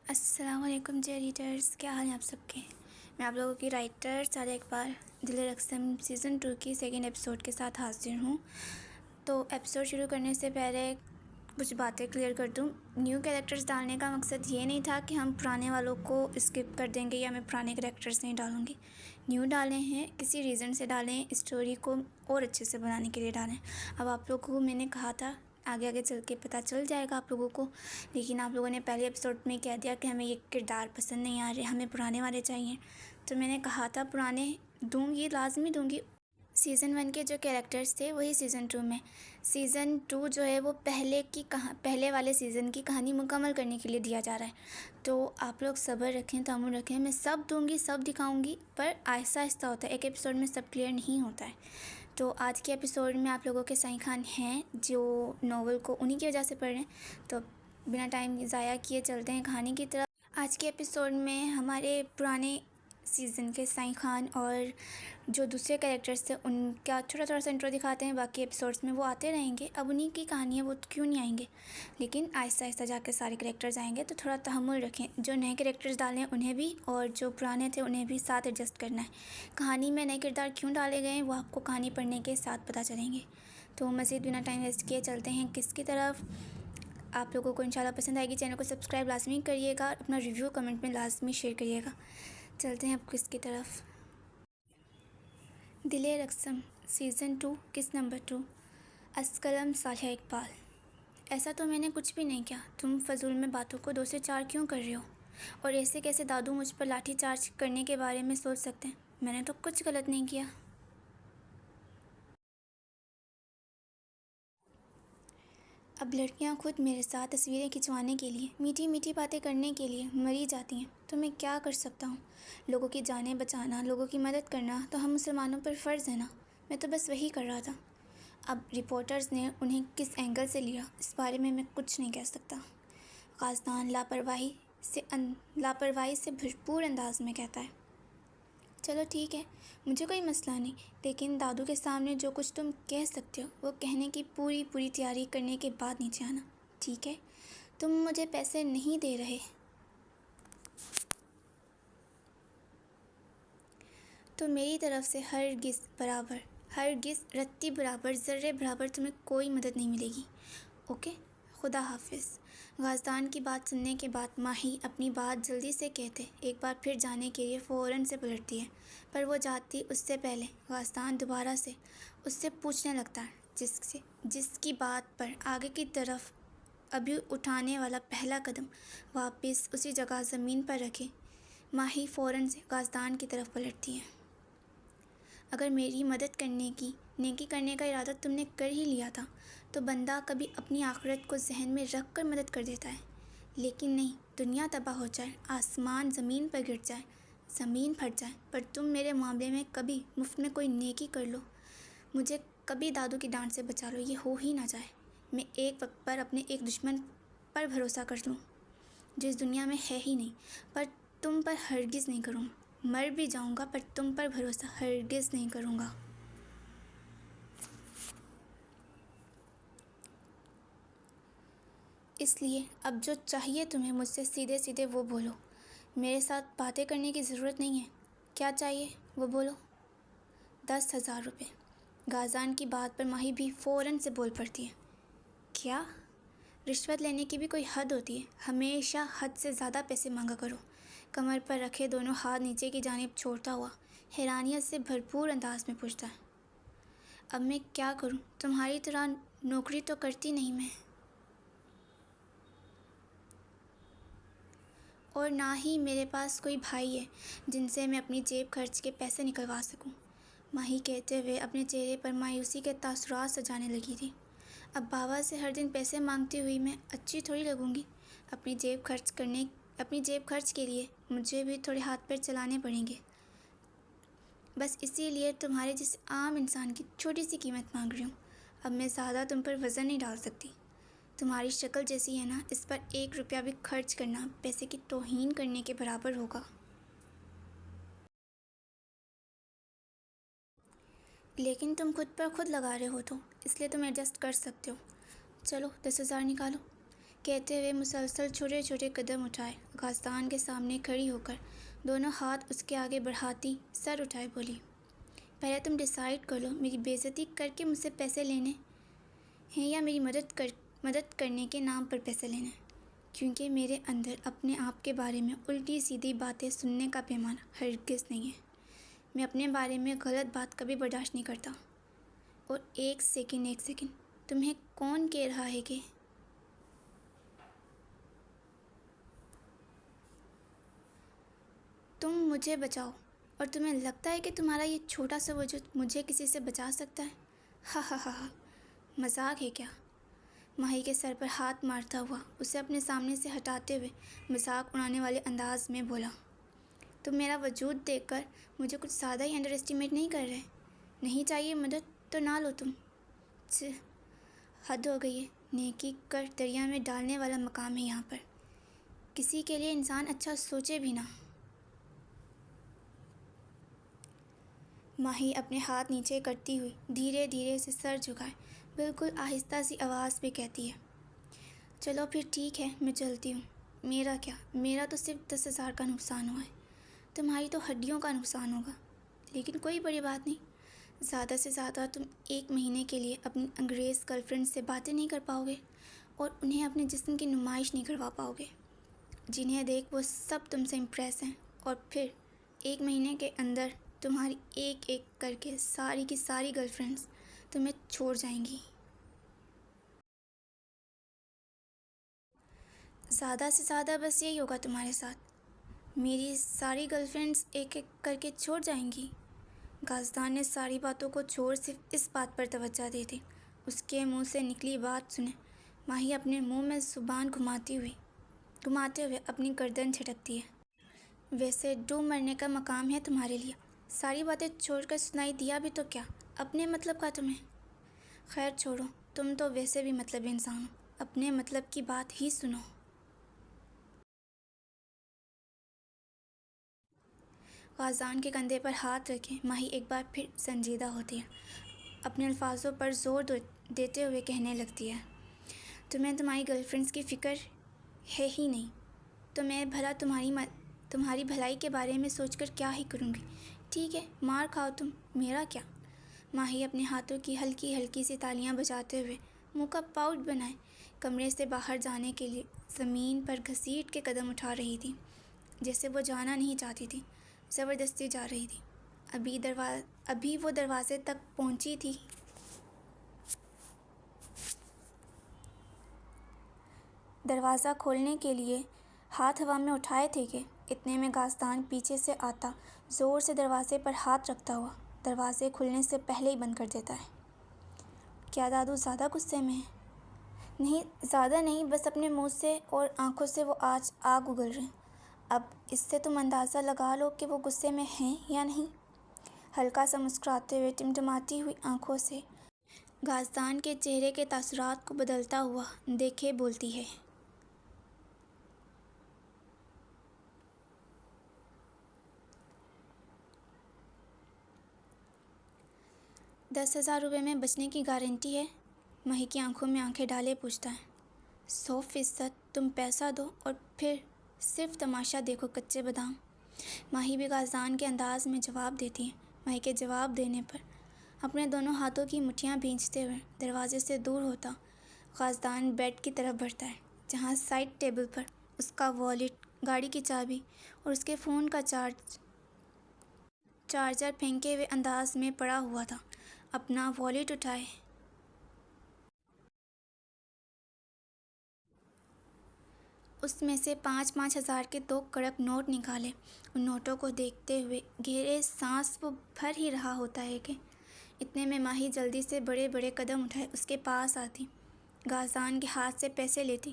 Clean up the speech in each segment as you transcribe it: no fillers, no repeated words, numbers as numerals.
السلام علیکم جے ریڈرز، کیا حال ہیں آپ سب کے؟ میں آپ لوگوں کی رائٹر سارہ اقبال دل رقصم سیزن 2 کی سیکنڈ ایپیسوڈ کے ساتھ حاضر ہوں۔ تو ایپیسوڈ شروع کرنے سے پہلے کچھ باتیں کلیئر کر دوں۔ نیو کریکٹرز ڈالنے کا مقصد یہ نہیں تھا کہ ہم پرانے والوں کو اسکپ کر دیں گے یا میں پرانے کریکٹرز نہیں ڈالوں گی۔ نیو ڈالے ہیں، کسی ریزن سے ڈالیں، اسٹوری کو اور اچھے سے بنانے کے لیے ڈالیں۔ اب آپ لوگوں کو میں نے کہا تھا آگے چل کے پتہ چل جائے گا آپ لوگوں کو، لیکن آپ لوگوں نے پہلے ایپیسوڈ میں کہہ دیا کہ ہمیں یہ کردار پسند نہیں آ رہے، ہمیں پرانے والے چاہیے۔ تو میں نے کہا تھا پرانے دوں گی، لازمی دوں گی۔ سیزن 1 کے جو کریکٹرز تھے وہی سیزن 2 میں۔ سیزن 2 جو ہے وہ پہلے والے سیزن کی کہانی مکمل کرنے کے لیے دیا جا رہا ہے۔ تو آپ لوگ صبر رکھیں، تحمل رکھیں، میں سب دوں گی، سب دکھاؤں گی، پر آہستہ آہستہ ہوتا ہے، ایک ایپیسوڈ میں سب کلیئر نہیں ہوتا ہے۔ تو آج کے ایپیسوڈ میں آپ لوگوں کے سائیں خان ہیں جو ناول کو انہی کی وجہ سے پڑھ رہے ہیں۔ تو بنا ٹائم ضائع کیے چلتے ہیں کہانی کی طرف۔ آج کے ایپیسوڈ میں ہمارے پرانے سیزن کے سائیں خان اور جو دوسرے کریکٹرز تھے ان کا تھوڑا سا انٹرو دکھاتے ہیں، باقی ایپیسوڈز میں وہ آتے رہیں گے۔ اب انہی کی کہانی ہے، وہ کیوں نہیں آئیں گے، لیکن آہستہ آہستہ جا کے سارے کریکٹرز آئیں گے، تو تھوڑا تحمل رکھیں۔ جو نئے کریکٹرز ڈالے ہیں انہیں بھی، اور جو پرانے تھے انہیں بھی ساتھ ایڈجسٹ کرنا ہے۔ کہانی میں نئے کردار کیوں ڈالے گئے ہیں وہ آپ کو کہانی پڑھنے کے ساتھ پتہ چلیں گے۔ تو مزید بنا ٹائم ویسٹ کیے چلتے ہیں کس کی طرف۔ آپ لوگوں کو انشاءاللہ پسند آئے گی، چینل کو سبسکرائب لازمی کریے گا، اپنا ریویو کمنٹ میں لازمی شیئر کریے گا۔ چلتے ہیں اب کس کی طرف۔ دل رقصم سیزن 2 کس نمبر 2 از قلم صالح اقبال۔ ایسا تو میں نے کچھ بھی نہیں کیا، تم فضول میں باتوں کو 2 سے 4 کیوں کر رہے ہو؟ اور ایسے کیسے دادو مجھ پر لاٹھی چارج کرنے کے بارے میں سوچ سکتے ہیں؟ میں نے تو کچھ غلط نہیں کیا۔ اب لڑکیاں خود میرے ساتھ تصویریں کھنچوانے کے لیے، میٹھی میٹھی باتیں کرنے کے لیے مری جاتی ہیں، تو میں کیا کر سکتا ہوں؟ لوگوں کی جانیں بچانا، لوگوں کی مدد کرنا تو ہم مسلمانوں پر فرض ہے نا۔ میں تو بس وہی کر رہا تھا۔ اب رپورٹرز نے انہیں کس اینگل سے لیا اس بارے میں کچھ نہیں کہہ سکتا۔ غازدان لاپرواہی سے بھرپور انداز میں کہتا ہے، چلو ٹھیک ہے، مجھے کوئی مسئلہ نہیں، لیکن دادو کے سامنے جو کچھ تم کہہ سکتے ہو وہ کہنے کی پوری تیاری کرنے کے بعد نیچے آنا، ٹھیک ہے؟ تم مجھے پیسے نہیں دے رہے تو میری طرف سے ہرگز رتی برابر ذرے برابر تمہیں کوئی مدد نہیں ملے گی، اوکے؟ خدا حافظ۔ غازدان کی بات سننے کے بعد ماہی اپنی بات جلدی سے کہتے ایک بار پھر جانے کے لیے فوراً سے پلٹتی ہے، پر وہ جاتی اس سے پہلے غازدان دوبارہ سے اس سے پوچھنے لگتا ہے، جس کی بات پر آگے کی طرف ابھی اٹھانے والا پہلا قدم واپس اسی جگہ زمین پر رکھے۔ ماہی فوراً سے غازدان کی طرف پلٹتی ہے، اگر میری مدد کرنے کی، نیکی کرنے کا ارادہ تم نے کر ہی لیا تھا تو بندہ کبھی اپنی آخرت کو ذہن میں رکھ کر مدد کر دیتا ہے، لیکن نہیں، دنیا تباہ ہو جائے، آسمان زمین پر گر جائے، زمین پھٹ جائے، پر تم میرے معاملے میں کبھی مفت میں کوئی نیکی کر لو، مجھے کبھی دادو کی ڈانٹ سے بچا لو، یہ ہو ہی نہ جائے، میں ایک وقت پر اپنے ایک دشمن پر بھروسہ کر لوں جو اس دنیا میں ہے ہی نہیں، پر تم پر ہرگز نہیں کروں گا، مر بھی جاؤں گا پر تم پر بھروسہ ہرگز نہیں کروں گا۔ اس لیے اب جو چاہیے تمہیں مجھ سے سیدھے سیدھے وہ بولو، میرے ساتھ باتیں کرنے کی ضرورت نہیں ہے، کیا چاہیے وہ بولو۔ 10,000 روپے۔ غازدان کی بات پر ماہی بھی فوراً سے بول پڑتی ہے، کیا؟ رشوت لینے کی بھی کوئی حد ہوتی ہے، ہمیشہ حد سے زیادہ پیسے مانگا کرو۔ کمر پر رکھے دونوں ہاتھ نیچے کی جانب چھوڑتا ہوا حیرانیت سے بھرپور انداز میں پوچھتا ہے، اب میں کیا کروں؟ تمہاری طرح نوکری تو کرتی نہیں میں، اور نہ ہی میرے پاس کوئی بھائی ہے جن سے میں اپنی جیب خرچ کے پیسے نکلوا سکوں۔ ماہی کہتے ہوئے اپنے چہرے پر مایوسی کے تاثرات سجانے لگی تھی۔ اب بابا سے ہر دن پیسے مانگتی ہوئی میں اچھی تھوڑی لگوں گی، اپنی جیب خرچ کے لیے مجھے بھی تھوڑے ہاتھ پیر چلانے پڑیں گے، بس اسی لیے تمہارے جیسے عام انسان کی چھوٹی سی قیمت مانگ رہی ہوں۔ اب میں زیادہ تم پر وزن نہیں ڈال سکتی، تمہاری شکل جیسی ہے نا، اس پر 1 روپیہ بھی خرچ کرنا پیسے کی توہین کرنے کے برابر ہوگا۔ لیکن تم خود پر خود لگا رہے ہو تو اس لیے تم ایڈجسٹ کر سکتے ہو، چلو 10,000 نکالو۔ کہتے ہوئے مسلسل چھوٹے چھوٹے قدم اٹھائے۔ غازدان کے سامنے کھڑی ہو کر دونوں ہاتھ اس کے آگے بڑھاتی سر اٹھائے بولی، پہلے تم ڈیسائیڈ کر لو میری بے عزتی کر کے مجھ سے پیسے لینے ہیں یا میری مدد کرنے کے نام پر پیسے لینے، کیونکہ میرے اندر اپنے آپ کے بارے میں الٹی سیدھی باتیں سننے کا پیمانہ ہرگز نہیں ہے۔ میں اپنے بارے میں غلط بات کبھی برداشت نہیں کرتا۔ اور ایک سیکنڈ، تمہیں کون کہہ رہا ہے کہ تم مجھے بچاؤ، اور تمہیں لگتا ہے کہ تمہارا یہ چھوٹا سا وجود مجھے کسی سے بچا سکتا ہے؟ ہا ہا ہا ہا، مذاق ہے کیا؟ ماہی کے سر پر ہاتھ مارتا ہوا اسے اپنے سامنے سے ہٹاتے ہوئے مذاق اڑانے والے انداز میں بولا، تم میرا وجود دیکھ کر مجھے کچھ زیادہ ہی انڈر اسٹیمیٹ نہیں کر رہے؟ نہیں چاہیے مدد تو نہ لو تم۔ حد ہو گئی ہے، نیکی کر دریا میں ڈالنے والا مقام ہے یہاں پر، کسی کے لیے انسان اچھا سوچے بھی نہ۔ ماہی اپنے ہاتھ نیچے کرتی ہوئی دھیرے دھیرے سے سر جھکائے بالکل آہستہ سی آواز میں کہتی ہے، چلو پھر ٹھیک ہے، میں چلتی ہوں۔ میرا کیا، میرا تو صرف 10,000 کا نقصان ہوا ہے، تمہاری تو ہڈیوں کا نقصان ہوگا، لیکن کوئی بڑی بات نہیں۔ زیادہ سے زیادہ تم 1 مہینے کے لیے اپنی انگریز گرل فرینڈ سے باتیں نہیں کر پاؤ گے اور انہیں اپنے جسم کی نمائش نہیں کروا پاؤ گے، جنہیں دیکھ وہ سب تم سے امپریس ہیں، اور پھر 1 مہینے کے اندر تمہاری ایک ایک کر کے ساری کی ساری گرل فرینڈز تمہیں چھوڑ جائیں گی۔ زیادہ سے زیادہ بس یہی ہوگا تمہارے ساتھ، میری ساری گرل فرینڈز ایک ایک کر کے چھوڑ جائیں گی۔ غازدان نے ساری باتوں کو چھوڑ صرف اس بات پر توجہ دی تھی، اس کے منہ سے نکلی بات سنے ماہی اپنے منہ میں زبان گھماتے ہوئے اپنی گردن جھٹکتی ہے۔ ویسے ڈوب مرنے کا مقام ہے تمہارے لیے، ساری باتیں چھوڑ کر سنائی دیا بھی تو کیا اپنے مطلب کا تمہیں؟ خیر چھوڑو، تم تو ویسے بھی مطلبی انسان ہو، اپنے مطلب کی بات ہی سنو۔ غازدان کے کندھے پر ہاتھ رکھے ماہی ایک بار پھر سنجیدہ ہوتی ہے، اپنے الفاظوں پر زور دیتے ہوئے کہنے لگتی ہے، تمہیں تمہاری گرل فرینڈز کی فکر ہے ہی نہیں، تو میں بھلا تمہاری بھلائی کے بارے میں سوچ کر کیا ہی کروں گی؟ ٹھیک ہے، مار کھاؤ تم، میرا کیا؟ ماہی اپنے ہاتھوں کی ہلکی ہلکی سی تالیاں بجاتے ہوئے منہ کا پاؤٹ بنائے کمرے سے باہر جانے کے لیے زمین پر گھسیٹ کے قدم اٹھا رہی تھی، جیسے وہ جانا نہیں چاہتی تھی، زبردستی جا رہی تھی۔ ابھی وہ دروازے تک پہنچی تھی دروازہ کھولنے کے لیے ہاتھ ہوا میں اٹھائے تھے کہ اتنے میں غازدان پیچھے سے آتا زور سے دروازے پر ہاتھ رکھتا ہوا دروازے کھلنے سے پہلے ہی بند کر دیتا ہے۔ کیا دادو زیادہ غصے میں ہے؟ نہیں، زیادہ نہیں، بس اپنے منہ سے اور آنکھوں سے وہ آج آگ اگل رہے ہیں۔ اب اس سے تم اندازہ لگا لو کہ وہ غصے میں ہیں یا نہیں۔ ہلکا سا مسکراتے ہوئے ٹمٹماتی ہوئی آنکھوں سے غازدان کے چہرے کے تاثرات کو بدلتا ہوا دیکھے بولتی ہے، 10,000 روپے میں بچنے کی گارنٹی ہے؟ ماہی کی آنکھوں میں آنکھیں ڈالے پوچھتا ہے۔ 100% تم پیسہ دو اور پھر صرف تماشا دیکھو کچے بادام۔ ماہی بھی غازدان کے انداز میں جواب دیتی ہے۔ ماہی کے جواب دینے پر اپنے دونوں ہاتھوں کی مٹھیاں بھینجتے ہوئے دروازے سے دور ہوتا غازدان بیڈ کی طرف بڑھتا ہے، جہاں سائڈ ٹیبل پر اس کا والیٹ، گاڑی کی چابی اور اس کے فون کا چارجر پھینکے ہوئے انداز میں پڑا ہوا تھا۔ اپنا والیٹ اٹھائے اس میں سے 5,000 کے 2 کڑک نوٹ نکالے۔ ان نوٹوں کو دیکھتے ہوئے گہرے سانس وہ بھر ہی رہا ہوتا ہے کہ اتنے میں ماہی جلدی سے بڑے بڑے قدم اٹھائے اس کے پاس آتی، غازدان کے ہاتھ سے پیسے لیتی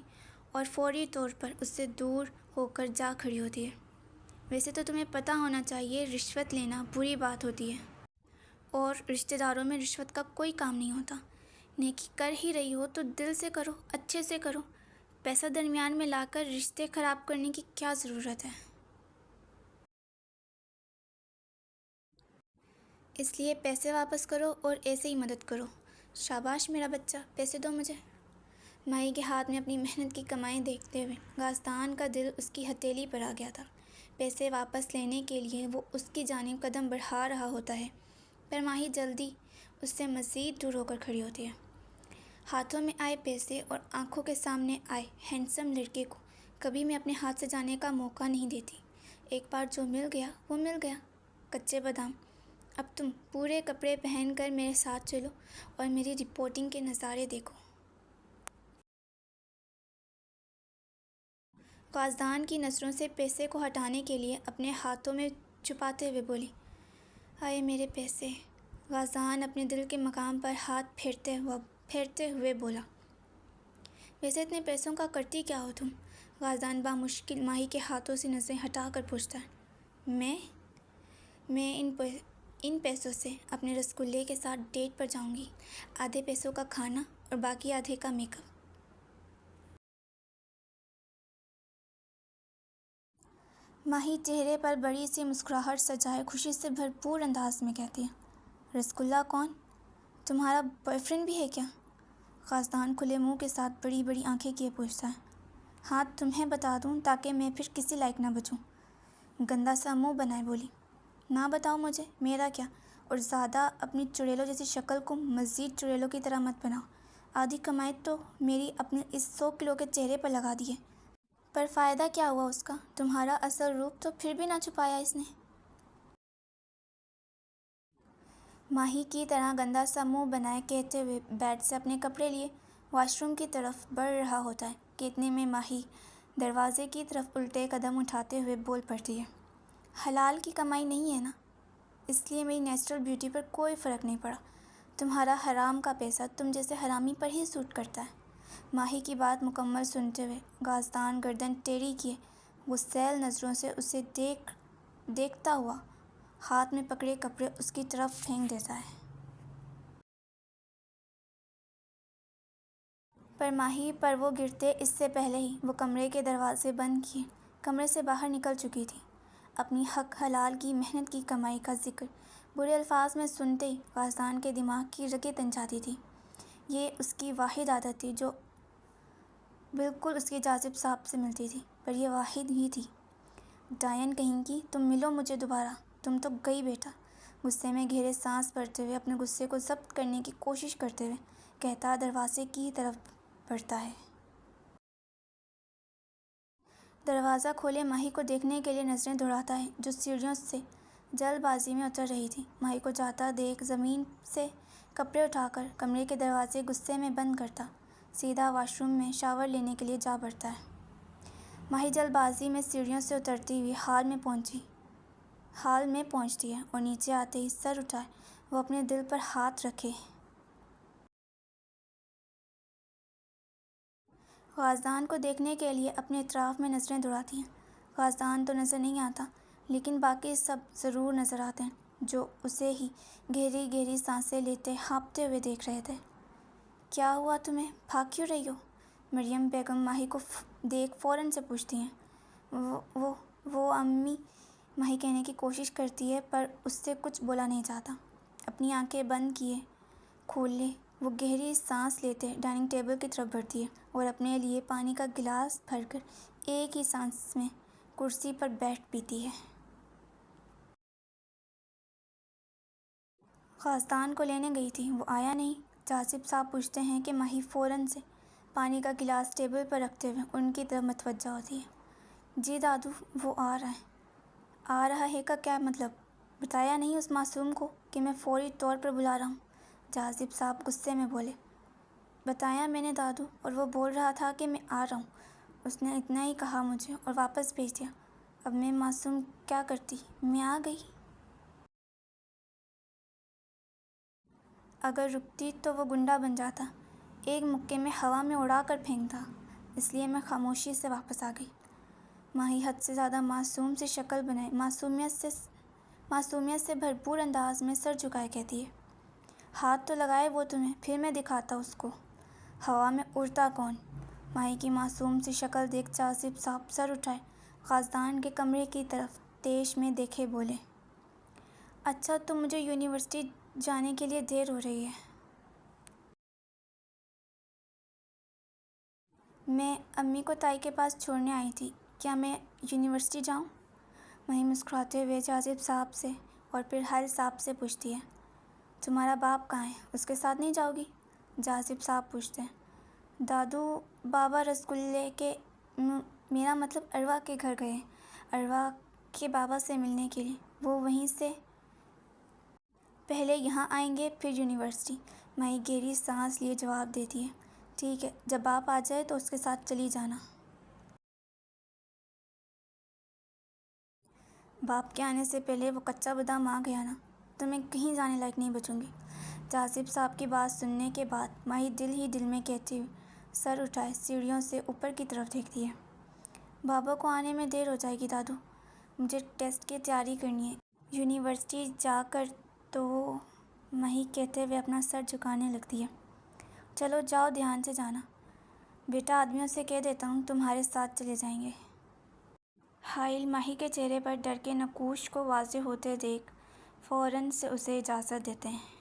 اور فوری طور پر اس سے دور ہو کر جا کھڑی ہوتی ہے۔ ویسے تو تمہیں پتہ ہونا چاہیے رشوت لینا بری بات ہوتی ہے، اور رشتہ داروں میں رشوت کا کوئی کام نہیں ہوتا۔ نیکی کر ہی رہی ہو تو دل سے کرو، اچھے سے کرو، پیسہ درمیان میں لا کر رشتے خراب کرنے کی کیا ضرورت ہے؟ اس لیے پیسے واپس کرو اور ایسے ہی مدد کرو۔ شاباش میرا بچہ، پیسے دو مجھے۔ ماہی کے ہاتھ میں اپنی محنت کی کمائی دیکھتے ہوئے غازدان کا دل اس کی ہتھیلی پر آ گیا تھا۔ پیسے واپس لینے کے لیے وہ اس کی جانب قدم بڑھا رہا ہوتا ہے، پر ماہی جلدی اس سے مزید دور ہو کر کھڑی ہوتی ہے۔ ہاتھوں میں آئے پیسے اور آنکھوں کے سامنے آئے ہینڈسم لڑکے کو کبھی میں اپنے ہاتھ سے جانے کا موقع نہیں دیتی۔ ایک بار جو مل گیا وہ مل گیا۔ کچے بادام، اب تم پورے کپڑے پہن کر میرے ساتھ چلو اور میری رپورٹنگ کے نظارے دیکھو۔ غازدان کی نظروں سے پیسے کو ہٹانے کے لیے اپنے ہاتھوں میں چھپاتے ہوئے بولی، آئے میرے پیسے۔ غازدان اپنے دل کے مقام پر ہاتھ پھیرتے ہوئے بولا، ویسے اتنے پیسوں کا کرتی کیا ہو تم؟ غازدان بامشکل ماہی کے ہاتھوں سے نظریں ہٹا کر پوچھتا ہے، میں ان پیسوں سے اپنے رسگلے کے ساتھ ڈیٹ پر جاؤں گی، آدھے پیسوں کا کھانا اور باقی آدھے کا میک اپ۔ ماہی چہرے پر بڑی سی مسکراہٹ سجائے خوشی سے بھرپور انداز میں کہتی ہے، رسگلہ کون؟ تمہارا بوائے فرینڈ بھی ہے کیا؟ غازدان کھلے منہ کے ساتھ بڑی بڑی آنکھیں کیے پوچھتا ہے، ہاں تمہیں بتا دوں تاکہ میں پھر کسی لائق نہ بچوں۔ گندا سا منہ بنائے بولی، نہ بتاؤ مجھے، میرا کیا، اور زیادہ اپنی چڑیلوں جیسی شکل کو مزید چڑیلوں کی طرح مت بناؤ۔ آدھی کمائی تو میری اپنے اس 100 کلو کے چہرے پر لگا دی ہے، پر فائدہ کیا ہوا اس کا؟ تمہارا اصل روپ تو پھر بھی نہ چھپایا اس نے۔ ماہی کی طرح گندا سا منہ بنائے کہتے ہوئے بیڈ سے اپنے کپڑے لیے واش روم کی طرف بڑھ رہا ہوتا ہے کہ اتنے میں ماہی دروازے کی طرف الٹے قدم اٹھاتے ہوئے بول پڑتی ہے، حلال کی کمائی نہیں ہے نا، اس لیے میری نیچرل بیوٹی پر کوئی فرق نہیں پڑا۔ تمہارا حرام کا پیسہ تم جیسے حرامی پر ہی سوٹ کرتا ہے۔ ماہی کی بات مکمل سنتے ہوئے غازدان گردن ٹیڑھی کیے غصیل نظروں سے اسے دیکھتا ہوا ہاتھ میں پکڑے کپڑے اس کی طرف پھینک دیتا ہے۔ پر ماہی پر وہ گرتے اس سے پہلے ہی وہ کمرے کے دروازے بند کیے کمرے سے باہر نکل چکی تھی۔ اپنی حق حلال کی محنت کی کمائی کا ذکر برے الفاظ میں سنتے ہی غازدان کے دماغ کی رگیں تن جاتی تھی۔ یہ اس کی واحد عادت تھی جو بالکل اس کی جاذب صاحب سے ملتی تھی، پر یہ واحد ہی تھی۔ ڈائن کہیں کی، تم ملو مجھے دوبارہ، تم تو گئی بیٹا۔ غصے میں گہرے سانس بھرتے ہوئے اپنے غصے کو ضبط کرنے کی کوشش کرتے ہوئے کہتا دروازے کی طرف بڑھتا ہے۔ دروازہ کھولے ماہی کو دیکھنے کے لیے نظریں دوڑاتا ہے جو سیڑھیوں سے جلد بازی میں اتر رہی تھی۔ ماہی کو جاتا دیکھ زمین سے کپڑے اٹھا کر کمرے کے دروازے غصے میں بند کرتا سیدھا واش روم میں شاور لینے کے لیے جا بڑھتا ہے۔ ماہی جلد بازی میں سیڑھیوں سے اترتی ہوئی ہال میں پہنچتی ہے اور نیچے آتے ہی سر اٹھائے وہ اپنے دل پر ہاتھ رکھے غازدان کو دیکھنے کے لیے اپنے اطراف میں نظریں دوڑاتی ہے۔ غازدان تو نظر نہیں آتا، لیکن باقی سب ضرور نظر آتے ہیں جو اسے ہی گہری گہری سانسیں لیتے ہانپتے ہوئے دیکھ رہے تھے۔ کیا ہوا تمہیں؟ بھاگ کیوں رہی ہو؟ مریم بیگم ماہی کو دیکھ فوراً سے پوچھتی ہیں۔ وہ امی ماہی کہنے کی کوشش کرتی ہے پر اس سے کچھ بولا نہیں جاتا۔ اپنی آنکھیں بند کیے کھولے وہ گہری سانس لیتے ڈائننگ ٹیبل کی طرف بڑھتی ہے اور اپنے لیے پانی کا گلاس بھر کر ایک ہی سانس میں کرسی پر بیٹھ پیتی ہے۔ غازدان کو لینے گئی تھی، وہ آیا نہیں؟ جاذب صاحب پوچھتے ہیں کہ ماہی فوراً سے پانی کا گلاس ٹیبل پر رکھتے ہوئے ان کی طرف متوجہ ہوتی ہے۔ جی دادو، وہ آ رہا ہے۔ آ رہا ہے کا کیا مطلب؟ بتایا نہیں اس معصوم کو کہ میں فوری طور پر بلا رہا ہوں؟ جاذب صاحب غصے میں بولے۔ بتایا میں نے دادو، اور وہ بول رہا تھا کہ میں آ رہا ہوں، اس نے اتنا ہی کہا مجھے اور واپس بھیج دیا۔ اب میں معصوم کیا کرتی؟ میں آ گئی۔ اگر رکتی تو وہ گنڈا بن جاتا، ایک مکے میں ہوا میں اڑا کر پھینکتا، اس لیے میں خاموشی سے واپس آ گئی۔ ماہی حد سے زیادہ معصوم سی شکل بنائے معصومیت سے بھرپور انداز میں سر جھکائے کہتی ہے، ہاتھ تو لگائے وہ تمہیں، پھر میں دکھاتا اس کو ہوا میں اڑتا کون۔ ماہی کی معصوم سی شکل دیکھ جاذب صاحب سر اٹھائے غازدان کے کمرے کی طرف تیش میں دیکھے بولے، اچھا تو مجھے یونیورسٹی جانے کے لیے دیر ہو رہی ہے۔ میں امی کو تائی کے پاس چھوڑنے آئی تھی، کیا میں یونیورسٹی جاؤں؟ ماہی مسکراتے ہوئے جاذب صاحب سے اور پھر حائل صاحب سے پوچھتی ہے، تمہارا باپ کہاں ہے؟ اس کے ساتھ نہیں جاؤ گی؟ جاذب صاحب پوچھتے ہیں، دادو بابا رسگلے کے میرا مطلب اروا کے گھر گئے ہیں، اروا کے بابا سے ملنے کے لیے، وہ وہیں سے پہلے یہاں آئیں گے پھر یونیورسٹی۔ ماہی گہری سانس لیے جواب دیتی ہے، ٹھیک ہے، جب باپ آ جائے تو اس کے ساتھ چلی جانا۔ باپ کے آنے سے پہلے وہ کچا بادام آ گیا نا تو میں کہیں جانے لائق نہیں بچوں گی۔ جاذب صاحب کی بات سننے کے بعد ماہی دل ہی دل میں کہتی ہوئی سر اٹھائے سیڑھیوں سے اوپر کی طرف دیکھتی ہے، بابا کو آنے میں دیر ہو جائے گی دادو، مجھے ٹیسٹ کی تیاری کرنی ہے یونیورسٹی جا کر۔ تو ماہی کہتے ہوئے اپنا سر جھکانے لگتی ہے، چلو جاؤ، دھیان سے جانا، بیٹا آدمیوں سے کہہ دیتا ہوں تمہارے ساتھ چلے جائیں گے۔ حائل ماہی کے چہرے پر ڈر کے نقوش کو واضح ہوتے دیکھ فوراً سے اسے اجازت دیتے ہیں۔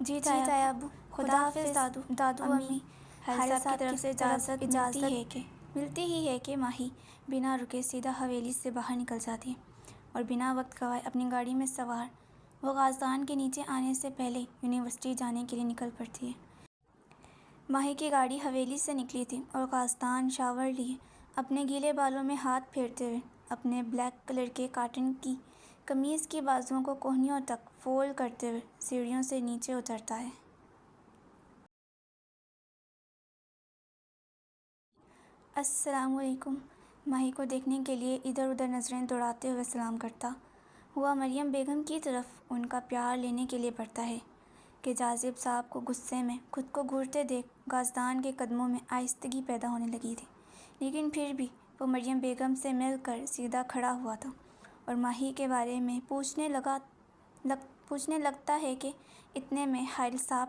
جی تایا ابو، خدا حافظ دادو امی۔ حائل صاحب کی طرف سے اجازت ملتی ہی ہے کہ ماہی بنا رکے سیدھا حویلی سے باہر نکل جاتی ہے اور بنا وقت گوائے اپنی گاڑی میں سوار وہ قازدان کے نیچے آنے سے پہلے یونیورسٹی جانے کے لیے نکل پڑتی ہے۔ ماہی کی گاڑی حویلی سے نکلی تھی اور قازدان شاور لیے اپنے گیلے بالوں میں ہاتھ پھیرتے ہوئے اپنے بلیک کلر کے کاٹن کی قمیض کی بازوؤں کو کوہنیوں تک فولڈ کرتے ہوئے سیڑھیوں سے نیچے اترتا ہے۔ السلام علیکم۔ ماہی کو دیکھنے کے لیے ادھر ادھر نظریں دوڑاتے ہوئے سلام کرتا ہوا مریم بیگم کی طرف ان کا پیار لینے کے لیے بڑھتا ہے کہ جاذب صاحب کو غصے میں خود کو گھورتے دیکھ قازدان کے قدموں میں آہستگی پیدا ہونے لگی تھی، لیکن پھر بھی وہ مریم بیگم سے مل کر سیدھا کھڑا ہوا تھا اور ماہی کے بارے میں پوچھنے لگتا ہے کہ اتنے میں حائل صاحب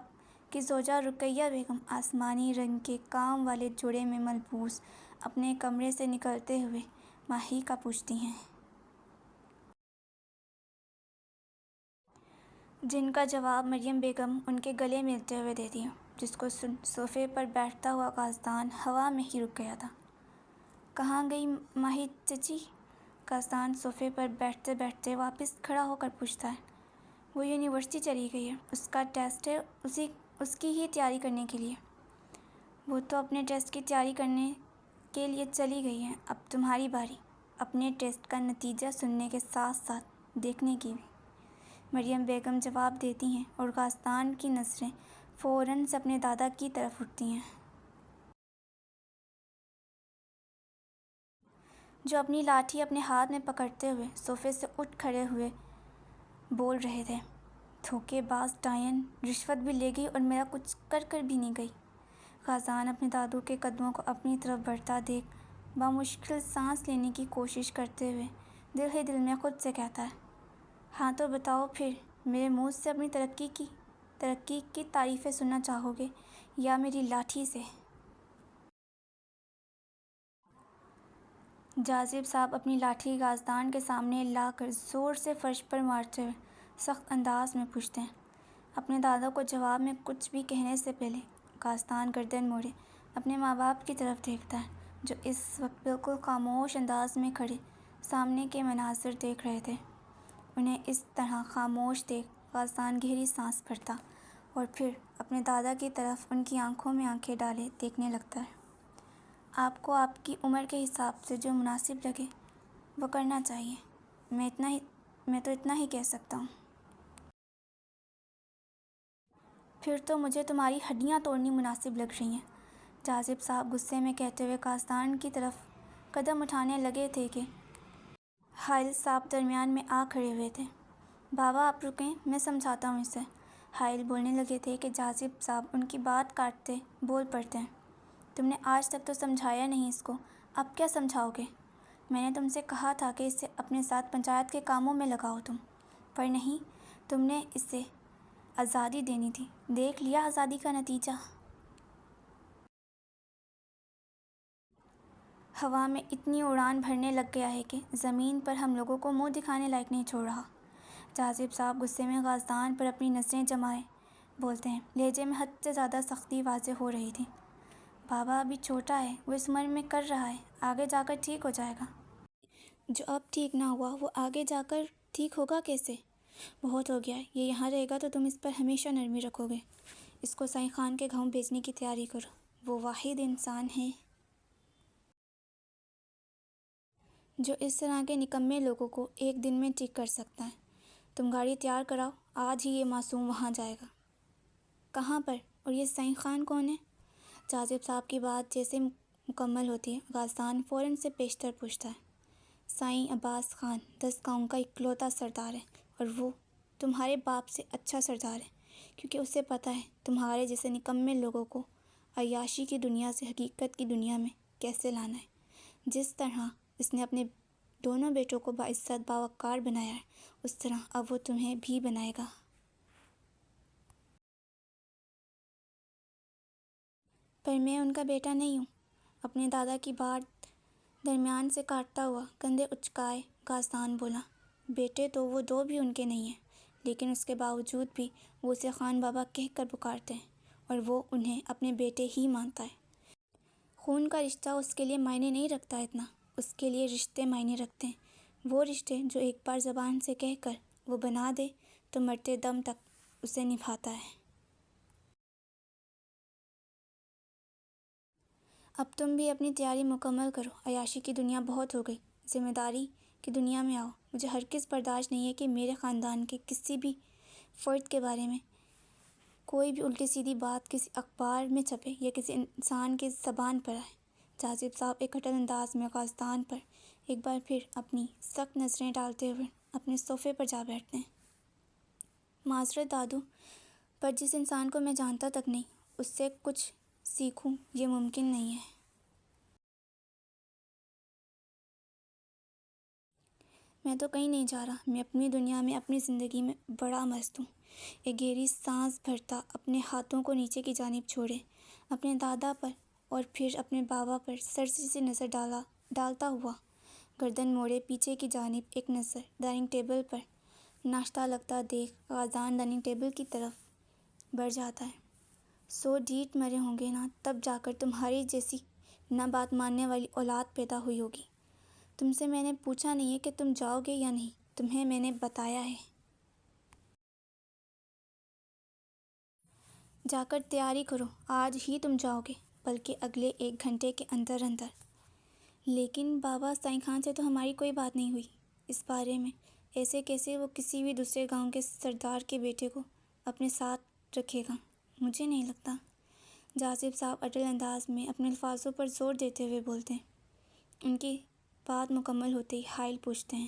کی زوجہ رقیہ بیگم آسمانی رنگ کے کام والے جوڑے میں ملبوس اپنے کمرے سے نکلتے ہوئے ماہی کا پوچھتی ہیں، جن کا جواب مریم بیگم ان کے گلے ملتے ہوئے دیتی ہے، جس کو سن صوفے پر بیٹھتا ہوا قازدان ہوا میں ہی رک گیا تھا۔ کہاں گئی ماہی چچی؟ قازدان صوفے پر بیٹھتے بیٹھتے واپس کھڑا ہو کر پوچھتا ہے، وہ یونیورسٹی چلی گئی ہے، اس کا ٹیسٹ ہے، اس کی ہی تیاری کرنے کے لیے۔ وہ تو اپنے ٹیسٹ کی تیاری کرنے کے لیے چلی گئی ہے، اب تمہاری باری، اپنے ٹیسٹ کا نتیجہ سننے کے ساتھ ساتھ دیکھنے کی بھی، مریم بیگم جواب دیتی ہیں اور قازدان کی نظریں فوراً سے اپنے دادا کی طرف اٹھتی ہیں، جو اپنی لاٹھی اپنے ہاتھ میں پکڑتے ہوئے صوفے سے اٹھ کھڑے ہوئے بول رہے تھے، دھوکے باز ڈائن، رشوت بھی لے گئی اور میرا کچھ کر کر بھی نہیں گئی۔ قازدان اپنے دادو کے قدموں کو اپنی طرف بڑھتا دیکھ بامشکل سانس لینے کی کوشش کرتے ہوئے دل ہی دل میں خود سے کہتا ہے، ہاں تو بتاؤ پھر، میرے منہ سے اپنی ترقی کی تعریفیں سننا چاہو گے یا میری لاٹھی سے؟ جاذب صاحب اپنی لاٹھی قازدان کے سامنے لا کر زور سے فرش پر مارتے ہوئے سخت انداز میں پوچھتے ہیں۔ اپنے دادا کو جواب میں کچھ بھی کہنے سے پہلے قازدان گردن موڑے اپنے ماں باپ کی طرف دیکھتا ہے، جو اس وقت بالکل خاموش انداز میں کھڑے سامنے کے مناظر دیکھ رہے تھے۔ انہیں اس طرح خاموش دیکھ قازدان گہری سانس بھرتا اور پھر اپنے دادا کی طرف ان کی آنکھوں میں آنکھیں ڈالے دیکھنے لگتا ہے۔ آپ کو آپ کی عمر کے حساب سے جو مناسب لگے وہ کرنا چاہیے، میں تو اتنا ہی کہہ سکتا ہوں۔ پھر تو مجھے تمہاری ہڈیاں توڑنی مناسب لگ رہی ہیں، جاذب صاحب غصے میں کہتے ہوئے قازدان کی طرف قدم اٹھانے لگے تھے کہ حائل صاحب درمیان میں آ کھڑے ہوئے تھے۔ بابا آپ رکیں، میں سمجھاتا ہوں اسے۔ حائل بولنے لگے تھے کہ جاذب صاحب ان کی بات کاٹتے بول پڑتے ہیں، تم نے آج تک تو سمجھایا نہیں اس کو، اب کیا سمجھاؤ گے؟ میں نے تم سے کہا تھا کہ اسے اپنے ساتھ پنچایت کے کاموں میں لگاؤ تم، پر نہیں، تم نے اسے آزادی دینی تھی، دیکھ لیا آزادی کا نتیجہ؟ ہوا میں اتنی اڑان بھرنے لگ گیا ہے کہ زمین پر ہم لوگوں کو منہ دکھانے لائق نہیں چھوڑ رہا۔ جاذب صاحب غصے میں قازدان پر اپنی نظریں جمائے بولتے ہیں۔ لہجے میں حد سے زیادہ سختی واضح ہو رہی تھی۔ بابا ابھی چھوٹا ہے، وہ اس عمر میں کر رہا ہے، آگے جا کر ٹھیک ہو جائے گا۔ جو اب ٹھیک نہ ہوا وہ آگے جا کر ٹھیک ہوگا کیسے؟ بہت ہو گیا ہے، یہ یہاں رہے گا تو تم اس پر ہمیشہ نرمی رکھو گے۔ اس کو سائیں خان کے گاؤں بھیجنے کی تیاری کرو۔ وہ واحد انسان ہے جو اس طرح کے نکمے لوگوں کو ایک دن میں ٹھیک کر سکتا ہے۔ تم گاڑی تیار کراؤ، آج ہی یہ معصوم وہاں جائے گا۔ کہاں پر؟ اور یہ سائیں خان کون ہے؟ جازب صاحب کی بات جیسے مکمل ہوتی ہے، غازدان فوراً سے پیشتر پوچھتا ہے۔ سائیں عباس خان 10 گاؤں کا اکلوتا سردار ہے، اور وہ تمہارے باپ سے اچھا سردار ہے، کیونکہ اسے پتہ ہے تمہارے جیسے نکمے لوگوں کو عیاشی کی دنیا سے حقیقت کی دنیا میں کیسے لانا ہے۔ جس طرح اس نے اپنے دونوں بیٹوں کو باعزت باوقار بنایا ہے، اس طرح اب وہ تمہیں بھی بنائے گا۔ پر میں ان کا بیٹا نہیں ہوں۔ اپنے دادا کی بات درمیان سے کاٹتا ہوا کندھے اچکائے غازدان بولا۔ بیٹے تو وہ دو بھی ان کے نہیں ہیں، لیکن اس کے باوجود بھی وہ اسے خان بابا کہہ کر پکارتے ہیں، اور وہ انہیں اپنے بیٹے ہی مانتا ہے۔ خون کا رشتہ اس کے لیے معنی نہیں رکھتا اتنا، اس کے لیے رشتے معنی رکھتے ہیں، وہ رشتے جو ایک بار زبان سے کہہ کر وہ بنا دے تو مرتے دم تک اسے نبھاتا ہے۔ اب تم بھی اپنی تیاری مکمل کرو، عیاشی کی دنیا بہت ہو گئی، ذمہ داری کی دنیا میں آؤ۔ مجھے ہرگز برداشت نہیں ہے کہ میرے خاندان کے کسی بھی فرد کے بارے میں کوئی بھی الٹی سیدھی بات کسی اخبار میں چھپے یا کسی انسان کی زبان پر آئے۔ جازب صاحب ایک اٹل انداز میں غازدان پر ایک بار پھر اپنی سخت نظریں ڈالتے ہوئے اپنے صوفے پر جا بیٹھتے ہیں۔ معذرت دادو، پر جس انسان کو میں جانتا تک نہیں، اس سے کچھ سیکھوں یہ ممکن نہیں ہے۔ میں تو کہیں نہیں جا رہا، میں اپنی دنیا میں اپنی زندگی میں بڑا مست ہوں۔ ایک گہری سانس بھرتا اپنے ہاتھوں کو نیچے کی جانب چھوڑے، اپنے دادا پر اور پھر اپنے بابا پر سرسری سی نظر ڈالتا ہوا گردن موڑے پیچھے کی جانب ایک نظر ڈائننگ ٹیبل پر ناشتہ لگتا دیکھ غازدان ڈائننگ ٹیبل کی طرف بڑھ جاتا ہے۔ سو ڈھیٹ مرے ہوں گے نا، تب جا کر تمہاری جیسی نہ بات ماننے والی اولاد پیدا ہوئی ہوگی۔ تم سے میں نے پوچھا نہیں ہے کہ تم جاؤ گے یا نہیں، تمہیں میں نے بتایا ہے۔ جا کر تیاری کرو، آج ہی تم جاؤ گے، بلکہ اگلے 1 گھنٹے کے اندر اندر۔ لیکن بابا، سائیں خان سے تو ہماری کوئی بات نہیں ہوئی اس بارے میں، ایسے کیسے وہ کسی بھی دوسرے گاؤں کے سردار کے بیٹے کو اپنے ساتھ رکھے گا؟ مجھے نہیں لگتا۔ جازب صاحب اٹل انداز میں اپنے الفاظوں پر زور دیتے ہوئے بولتے ہیں۔ ان کی بات مکمل ہوتے ہی حائل پوچھتے ہیں۔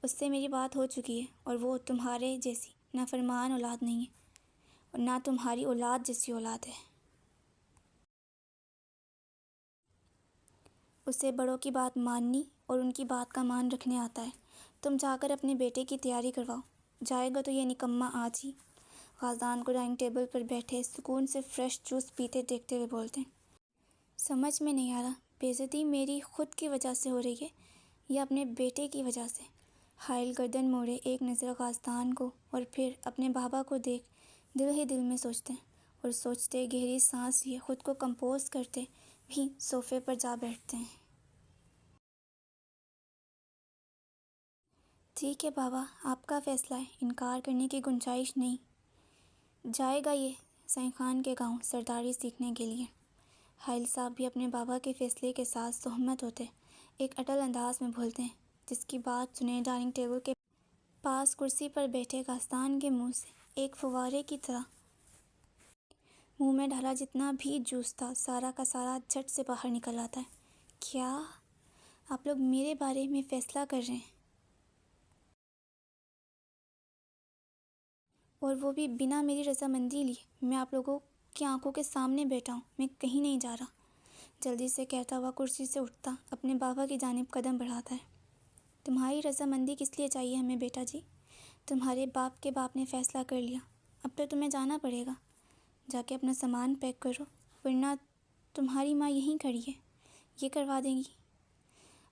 اس سے میری بات ہو چکی ہے، اور وہ تمہارے جیسی نافرمان اولاد نہیں ہے، اور نہ تمہاری اولاد جیسی اولاد ہے۔ اسے بڑوں کی بات ماننی اور ان کی بات کا مان رکھنے آتا ہے۔ تم جا کر اپنے بیٹے کی تیاری کرواؤ، جائے گا تو یہ نکما آج ہی۔ غازدان کو ڈائننگ ٹیبل پر بیٹھے سکون سے فریش جوس پیتے دیکھتے ہوئے بولتے ہیں۔ سمجھ میں نہیں آ رہا، بے عزتی میری خود کی وجہ سے ہو رہی ہے یا اپنے بیٹے کی وجہ سے؟ حائل گردن موڑے ایک نظر غازدان کو اور پھر اپنے بابا کو دیکھ دل ہی دل میں سوچتے ہیں، اور سوچتے گہری سانس لیے خود کو کمپوز کرتے بھی صوفے پر جا بیٹھتے ہیں۔ ٹھیک ہے بابا، آپ کا فیصلہ ہے، انکار کرنے کی گنجائش نہیں۔ جائے گا یہ سائیں خان کے گاؤں سرداری سیکھنے کے لیے۔ حائل صاحب بھی اپنے بابا کے فیصلے کے ساتھ سہمت ہوتے ایک اٹل انداز میں بولتے ہیں، جس کی بات سنے ڈائننگ ٹیبل کے پاس کرسی پر بیٹھے غازدان کے منہ سے ایک فوارے کی طرح منہ میں ڈالا جتنا بھی جوس تھا سارا کا سارا جھٹ سے باہر نکل آتا ہے۔ کیا آپ لوگ میرے بارے میں فیصلہ کر رہے ہیں؟ اور وہ بھی بنا میری رضامندی لیے؟ میں آپ لوگوں کی آنکھوں کے سامنے بیٹھا ہوں، میں کہیں نہیں جا رہا، جلدی سے کہتا ہوا کرسی سے اٹھتا اپنے بابا کی جانب قدم بڑھاتا ہے۔ تمہاری رضامندی کس لیے چاہیے ہمیں بیٹا جی؟ تمہارے باپ کے باپ نے فیصلہ کر لیا، اب تو تمہیں جانا پڑے گا۔ جا کے اپنا سامان پیک کرو، ورنہ تمہاری ماں یہیں کھڑی ہے، یہ کروا دیں گی۔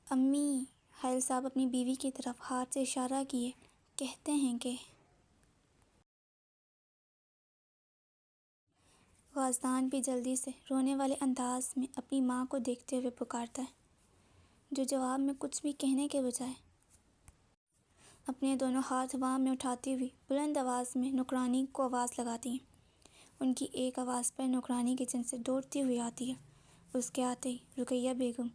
امی، حائل صاحب اپنی بیوی کی طرف ہاتھ سے اشارہ کیے کہتے ہیں کہ غازدان بھی جلدی سے رونے والے انداز میں اپنی ماں کو دیکھتے ہوئے پکارتا ہے، جو جواب میں کچھ بھی کہنے کے بجائے اپنے دونوں ہاتھ ہوا میں اٹھاتی ہوئی بلند آواز میں نوکرانی کو آواز لگاتی ہیں۔ ان کی ایک آواز پر نوکرانی کچن سے دوڑتی ہوئی آتی ہے۔ اس کے آتے ہی رقیہ بیگم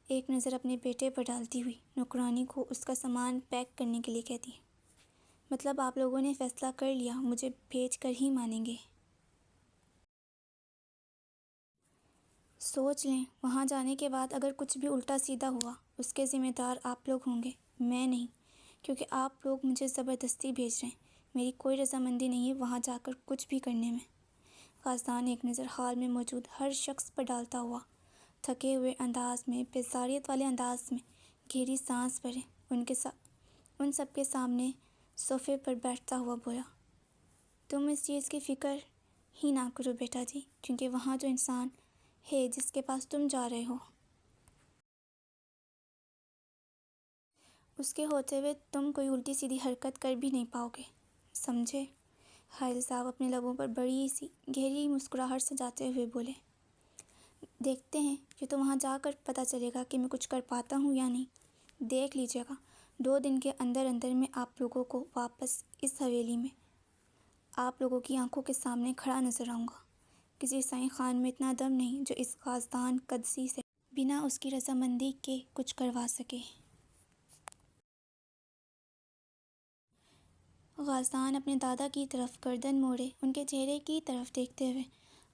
ایک نظر اپنے بیٹے پر ڈالتی ہوئی نوکرانی کو اس کا سامان پیک کرنے کے لیے کہتی ہے۔ مطلب آپ لوگوں نے فیصلہ کر لیا، مجھے بھیج کر ہی مانیں گے؟ سوچ لیں، وہاں جانے کے بعد اگر کچھ بھی الٹا سیدھا ہوا، اس کے ذمہ دار آپ لوگ ہوں گے، میں نہیں، کیونکہ آپ لوگ مجھے زبردستی بھیج رہے ہیں۔ میری کوئی رضامندی نہیں ہے وہاں جا کر کچھ بھی کرنے میں۔ غازدان ایک نظر ہال میں موجود ہر شخص پر ڈالتا ہوا تھکے ہوئے انداز میں، بیزاریت والے انداز میں گہری سانس بھرے ان سب کے سامنے صوفے پر بیٹھتا ہوا بولا، تم اس چیز کی فکر ہی نہ کرو بیٹا جی، کیونکہ وہاں جو انسان ہے جس کے پاس تم جا رہے ہو، اس کے ہوتے ہوئے تم کوئی الٹی سیدھی حرکت کر بھی نہیں پاؤ گے، سمجھے؟ حائل صاحب اپنے لبوں پر بڑی سی گہری مسکراہٹ سجاتے ہوئے بولے، دیکھتے ہیں، یہ تو وہاں جا کر پتہ چلے گا کہ میں کچھ کر پاتا ہوں یا نہیں۔ دیکھ لیجیے گا، 2 دن کے اندر میں آپ لوگوں کو واپس اس حویلی میں آپ لوگوں کی آنکھوں کے سامنے کھڑا نظر آؤں گا۔ کسی سائیں خان میں اتنا دم نہیں جو اس غازدان قدسی سے بنا اس کی رضامندی کے کچھ کروا سکے۔ غازدان اپنے دادا کی طرف گردن موڑے ان کے چہرے کی طرف دیکھتے ہوئے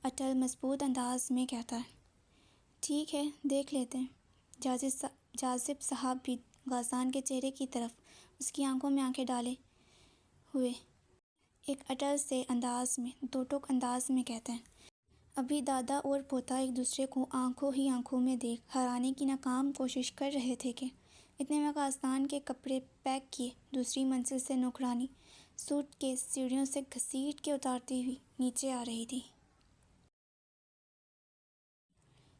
اٹل مضبوط انداز میں کہتا ہے، ٹھیک ہے، دیکھ لیتے ہیں۔ جازب صاحب بھی غازدان کے چہرے کی طرف اس کی آنکھوں میں آنکھیں ڈالے ہوئے ایک اٹل سے انداز میں، دو ٹوک انداز میں کہتے ہیں، ابھی دادا اور پوتا ایک دوسرے کو آنکھوں ہی آنکھوں میں دیکھ ہرانے کی ناکام کوشش کر رہے تھے کہ اتنے میں غازدان کے کپڑے پیک کیے دوسری منزل سے نوکرانی سوٹ کیس سیڑھیوں سے گھسیٹ کے اتارتی ہوئی نیچے آ رہی تھی۔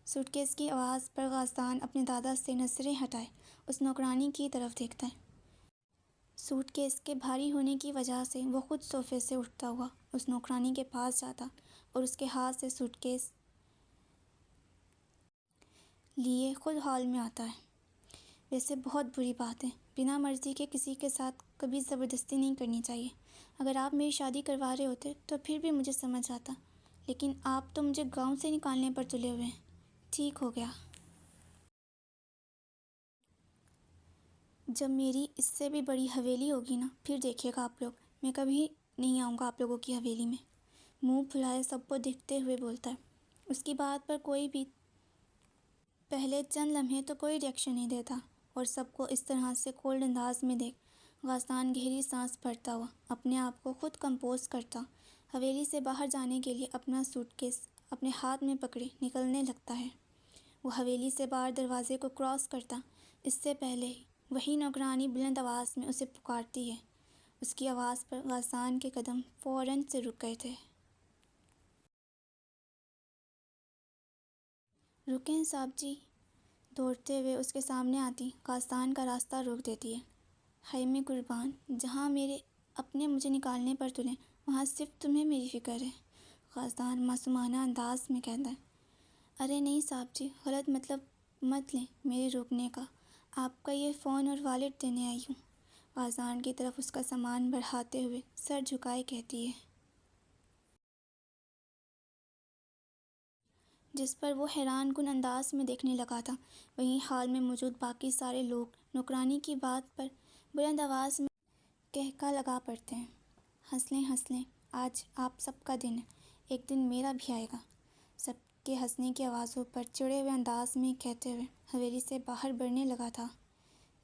سوٹ کیس کی آواز پر غازدان اپنے دادا سے نظریں ہٹائے اس نوکرانی کی طرف دیکھتا ہے۔ سوٹ کیس کے بھاری ہونے کی وجہ سے وہ خود صوفے سے اٹھتا ہوا اس نوکرانی کے پاس جاتا اور اس کے ہاتھ سے سوٹ کیس لیے خود ہال میں آتا ہے۔ ویسے بہت بری بات ہے، بنا مرضی کے کسی کے ساتھ کبھی زبردستی نہیں کرنی چاہیے۔ اگر آپ میری شادی کروا رہے ہوتے تو پھر بھی مجھے سمجھ آتا، لیکن آپ تو مجھے گاؤں سے نکالنے پر تلے ہوئے ہیں۔ ٹھیک ہو گیا، جب میری اس سے بھی بڑی حویلی ہوگی نا، پھر دیکھیے گا آپ لوگ، میں کبھی نہیں آؤں گا آپ لوگوں کی حویلی میں۔ منہ پھلائے سب کو دیکھتے ہوئے بولتا ہے۔ اس کی بات پر کوئی بھی پہلے چند لمحے تو کوئی ری ایکشن نہیں دیتا، اور سب کو اس طرح سے کولڈ انداز میں دیکھ غازدان گہری سانس بھرتا ہوا اپنے آپ کو خود کمپوز کرتا حویلی سے باہر جانے کے لیے اپنا سوٹ کیس اپنے ہاتھ میں پکڑے نکلنے لگتا ہے۔ وہ حویلی سے باہر دروازے کو کراس کرتا اس سے پہلے ہی وہی نوکرانی بلند آواز میں اسے پکارتی ہے۔ اس کی آواز پر غازدان کے قدم فوراً سے رک گئے تھے۔ رکیں صاحب جی، دوڑتے ہوئے اس کے سامنے آتی غازدان کا راستہ روک دیتی ہے۔ ہائے میں قربان، جہاں میرے اپنے مجھے نکالنے پر تلیں وہاں صرف تمہیں میری فکر ہے، غازدان معصومانہ انداز میں کہتا ہے۔ ارے نہیں صاحب جی، غلط مطلب مت لیں میرے روکنے کا، آپ کا یہ فون اور والیٹ دینے آئی ہوں، غازدان کی طرف اس کا سامان بڑھاتے ہوئے سر جھکائے کہتی ہے، جس پر وہ حیران کن انداز میں دیکھنے لگا تھا۔ وہیں ہال میں موجود باقی سارے لوگ نوکرانی کی بات پر بلند آواز میں کہکا لگا پڑتے ہیں، ہنس لیں، آج آپ سب کا دن ہے، ایک دن میرا بھی آئے گا، سب کے ہنسنے کی آوازوں پر چڑھے ہوئے انداز میں کہتے ہوئے حویلی سے باہر بڑھنے لگا تھا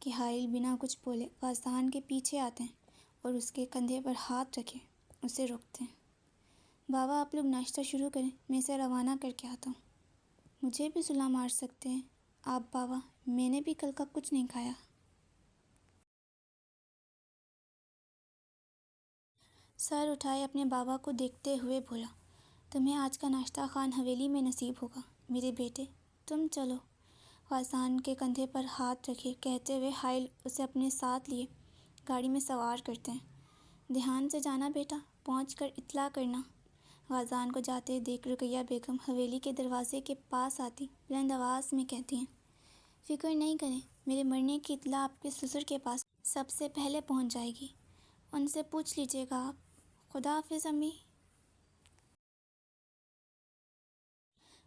کہ حائل بنا کچھ بولے غازدان کے پیچھے آتے ہیں اور اس کے کندھے پر ہاتھ رکھے اسے روکتے ہیں۔ بابا آپ لوگ ناشتہ شروع کریں، میں اسے روانہ کر کے آتا ہوں۔ مجھے بھی سلا مار سکتے ہیں آپ بابا، میں نے بھی کل کا کچھ نہیں کھایا۔ سر اٹھائے اپنے بابا کو دیکھتے ہوئے بولا، تمہیں آج کا ناشتہ خان حویلی میں نصیب ہوگا میرے بیٹے، تم چلو۔ غازدان کے کندھے پر ہاتھ رکھے کہتے ہوئے حائل اسے اپنے ساتھ لیے گاڑی میں سوار کرتے ہیں۔ دھیان سے جانا بیٹا، پہنچ کر اطلاع کرنا، غازان کو جاتے دیکھ رقیہ بیگم حویلی کے دروازے کے پاس آتی بلند آواز میں کہتی ہیں، فکر نہیں کریں، میرے مرنے کی اطلاع آپ کے سسر کے پاس سب سے پہلے پہنچ جائے گی، ان سے پوچھ لیجیے گا آپ۔ خدا حافظ امی۔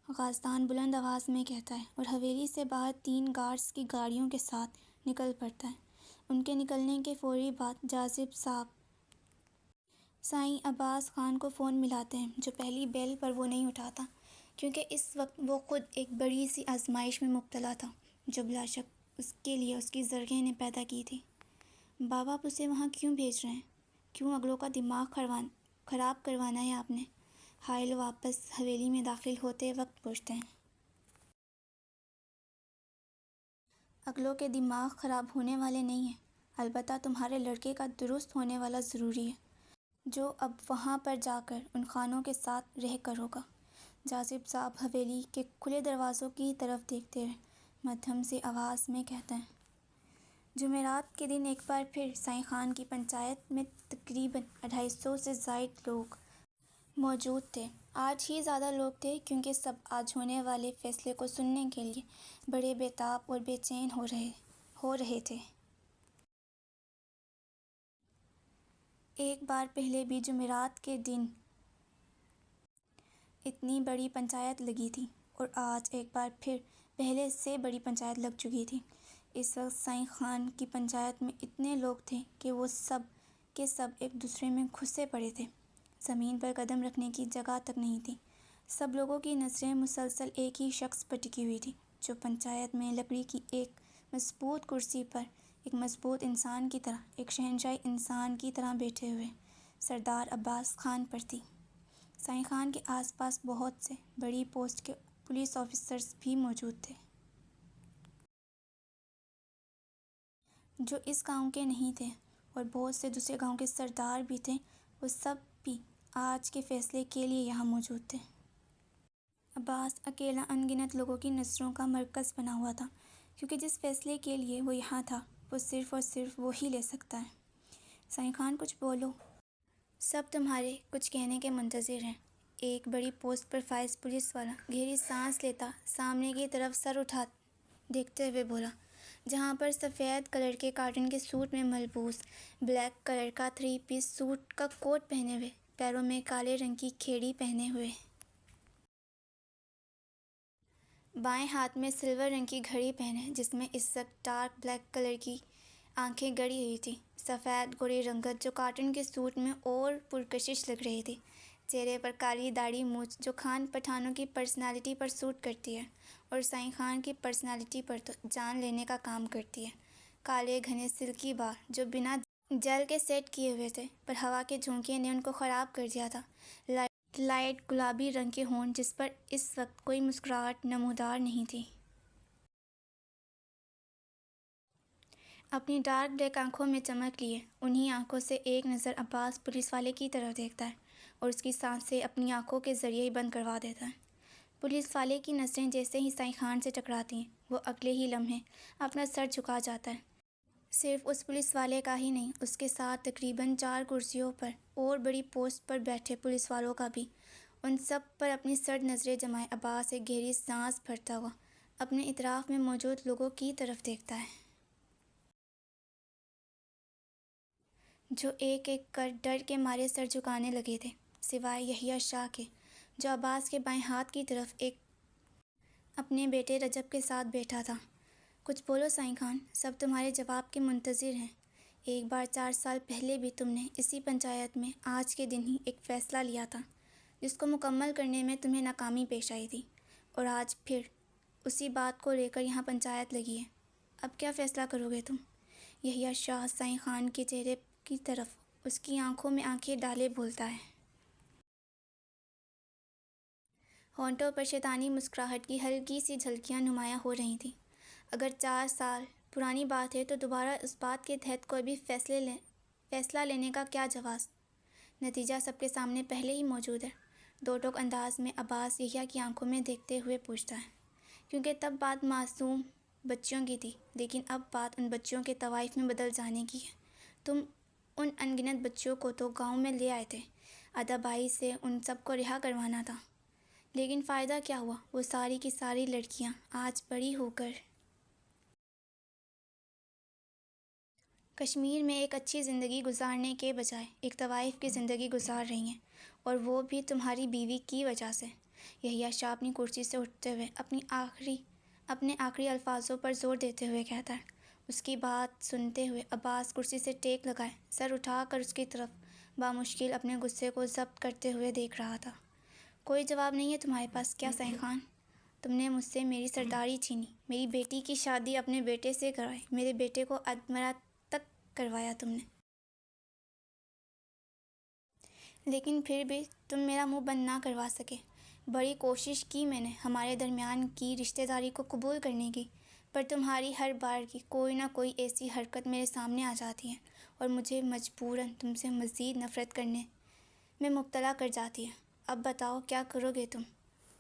غازدان بلند آواز میں کہتا ہے اور حویلی سے باہر 3 گارڈز کی گاڑیوں کے ساتھ نکل پڑتا ہے۔ ان کے نکلنے کے فوری بعد جاذب صاحب سائیں عباس خان کو فون ملاتے ہیں، جو پہلی بیل پر وہ نہیں اٹھاتا کیونکہ اس وقت وہ خود ایک بڑی سی آزمائش میں مبتلا تھا جو بلا شک اس کے لیے اس کی زرگیں نے پیدا کی تھی۔ بابا آپ اسے وہاں کیوں بھیج رہے ہیں؟ کیوں اگلوں کا دماغ خراب کروانا ہے آپ نے؟ حائل واپس حویلی میں داخل ہوتے وقت پوچھتے ہیں۔ اگلوں کے دماغ خراب ہونے والے نہیں ہیں، البتہ تمہارے لڑکے کا درست ہونے والا ضروری ہے، جو اب وہاں پر جا کر ان خانوں کے ساتھ رہ کر ہوگا۔ جاذب صاحب حویلی کے کھلے دروازوں کی طرف دیکھتے ہوئے مدھم سی آواز میں کہتے ہیں۔ جمعرات کے دن ایک بار پھر سائیں خان کی پنچایت میں تقریباً 250 سے زائد لوگ موجود تھے۔ آج ہی زیادہ لوگ تھے کیونکہ سب آج ہونے والے فیصلے کو سننے کے لیے بڑے بے تاب اور بے چین ہو رہے تھے۔ ایک بار پہلے بھی جمعرات کے دن اتنی بڑی پنچایت لگی تھی اور آج ایک بار پھر پہلے سے بڑی پنچایت لگ چکی تھی۔ اس وقت سائیں خان کی پنچایت میں اتنے لوگ تھے کہ وہ سب کے سب ایک دوسرے میں گھسے پڑے تھے، زمین پر قدم رکھنے کی جگہ تک نہیں تھی۔ سب لوگوں کی نظریں مسلسل ایک ہی شخص پر ٹکی ہوئی تھی جو پنچایت میں لکڑی کی ایک مضبوط کرسی پر ایک مضبوط انسان کی طرح، ایک شہنشاہی انسان کی طرح بیٹھے ہوئے سردار عباس خان پر تھی۔ سائیں خان کے آس پاس بہت سے بڑی پوسٹ کے پولیس آفیسرز بھی موجود تھے جو اس گاؤں کے نہیں تھے، اور بہت سے دوسرے گاؤں کے سردار بھی تھے، وہ سب بھی آج کے فیصلے کے لیے یہاں موجود تھے۔ عباس اکیلا ان گنت لوگوں کی نظروں کا مرکز بنا ہوا تھا کیونکہ جس فیصلے کے لیے وہ یہاں تھا وہ صرف اور صرف وہی لے سکتا ہے۔ سائیں خان کچھ بولو، سب تمہارے کچھ کہنے کے منتظر ہیں۔ ایک بڑی پوسٹ پر فائز پولیس والا گہری سانس لیتا سامنے کی طرف سر اٹھا دیکھتے ہوئے بولا، جہاں پر سفید کلر کے کاٹن کے سوٹ میں ملبوس بلیک کلر کا 3 پیس سوٹ کا کوٹ پہنے ہوئے، پیروں میں کالے رنگ کی کھیڑی پہنے ہوئے، بائیں ہاتھ میں سلور رنگ کی گھڑی پہنے، جس میں اس وقت ڈارک بلیک کلر کی آنکھیں گڑی ہوئی تھی، سفید گوری رنگت جو کاٹن کے سوٹ میں اور پرکشش لگ رہی تھی، چہرے پر کالی داڑھی مونچھ جو خان پٹھانوں کی پرسنالٹی پر سوٹ کرتی ہے اور سائیں خان کی پرسنالٹی پر تو جان لینے کا کام کرتی ہے، کالے گھنے سلکی بال جو بنا جیل کے سیٹ کیے ہوئے تھے پر ہوا کے جھونکے نے ان کو خراب کر دیا تھا، لائٹ گلابی رنگ کے ہونٹ جس پر اس وقت کوئی مسکراہٹ نمودار نہیں تھی۔ اپنی ڈارک بلیک آنکھوں میں چمک لیے انہی آنکھوں سے ایک نظر عباس پولیس والے کی طرف دیکھتا ہے اور اس کی سانسیں اپنی آنکھوں کے ذریعے ہی بند کروا دیتا ہے۔ پولیس والے کی نظریں جیسے ہی سائیں خان سے ٹکراتی ہیں وہ اگلے ہی لمحے اپنا سر جھکا جاتا ہے۔ صرف اس پولیس والے کا ہی نہیں، اس کے ساتھ تقریباً 4 کرسیوں پر اور بڑی پوسٹ پر بیٹھے پولیس والوں کا بھی، ان سب پر اپنی سرد نظریں جمائے عباس ایک گہری سانس بھرتا ہوا اپنے اطراف میں موجود لوگوں کی طرف دیکھتا ہے جو ایک ایک کر ڈر کے مارے سر جھکانے لگے تھے، سوائے یحییٰ شاہ کے جو عباس کے بائیں ہاتھ کی طرف ایک اپنے بیٹے رجب کے ساتھ بیٹھا تھا۔ کچھ بولو سائیں خان، سب تمہارے جواب کے منتظر ہیں۔ ایک بار 4 سال پہلے بھی تم نے اسی پنچایت میں آج کے دن ہی ایک فیصلہ لیا تھا جس کو مکمل کرنے میں تمہیں ناکامی پیش آئی تھی، اور آج پھر اسی بات کو لے کر یہاں پنچایت لگی ہے۔ اب کیا فیصلہ کرو گے تم؟ یحییٰ شاہ سائیں خان کے چہرے کی طرف اس کی آنکھوں میں آنکھیں ڈالے بولتا ہے۔ ہونٹوں پر شیطانی مسکراہٹ کی ہلکی سی جھلکیاں نمایاں ہو رہی تھیں۔ اگر 4 سال پرانی بات ہے تو دوبارہ اس بات کے تحت کوئی بھی فیصلہ لینے کا کیا جواز؟ نتیجہ سب کے سامنے پہلے ہی موجود ہے۔ دو ٹوک انداز میں عباس یحییٰ کی آنکھوں میں دیکھتے ہوئے پوچھتا ہے، کیونکہ تب بات معصوم بچوں کی تھی، لیکن اب بات ان بچوں کے طوائف میں بدل جانے کی ہے۔ تم ان ان گنت بچوں کو تو گاؤں میں لے آئے تھے، ادابائی سے ان سب کو رہا کروانا تھا، لیکن فائدہ کیا ہوا؟ وہ ساری کی ساری لڑکیاں آج بڑی ہو کر کشمیر میں ایک اچھی زندگی گزارنے کے بجائے ایک طوائف کی زندگی گزار رہی ہیں، اور وہ بھی تمہاری بیوی کی وجہ سے۔ یحییٰ شاہ اپنی کرسی سے اٹھتے ہوئے اپنے آخری الفاظوں پر زور دیتے ہوئے کہتا ہے۔ اس کی بات سنتے ہوئے عباس کرسی سے ٹیک لگائے سر اٹھا کر اس کی طرف بامشکل اپنے غصے کو ضبط کرتے ہوئے دیکھ رہا تھا۔ کوئی جواب نہیں ہے تمہارے پاس کیا سائیں خان؟ تم نے مجھ سے میری سرداری چھینی، میری بیٹی کی شادی اپنے بیٹے سے کرائی، میرے بیٹے کو ادمرا تک کروایا تم نے، لیکن پھر بھی تم میرا منہ بند نہ کروا سکے۔ بڑی کوشش کی میں نے ہمارے درمیان کی رشتہ داری کو قبول کرنے کی، پر تمہاری ہر بار کی کوئی نہ کوئی ایسی حرکت میرے سامنے آ جاتی ہے اور مجھے مجبوراً تم سے مزید نفرت کرنے میں مبتلا کر جاتی ہے۔ اب بتاؤ کیا کرو گے تم؟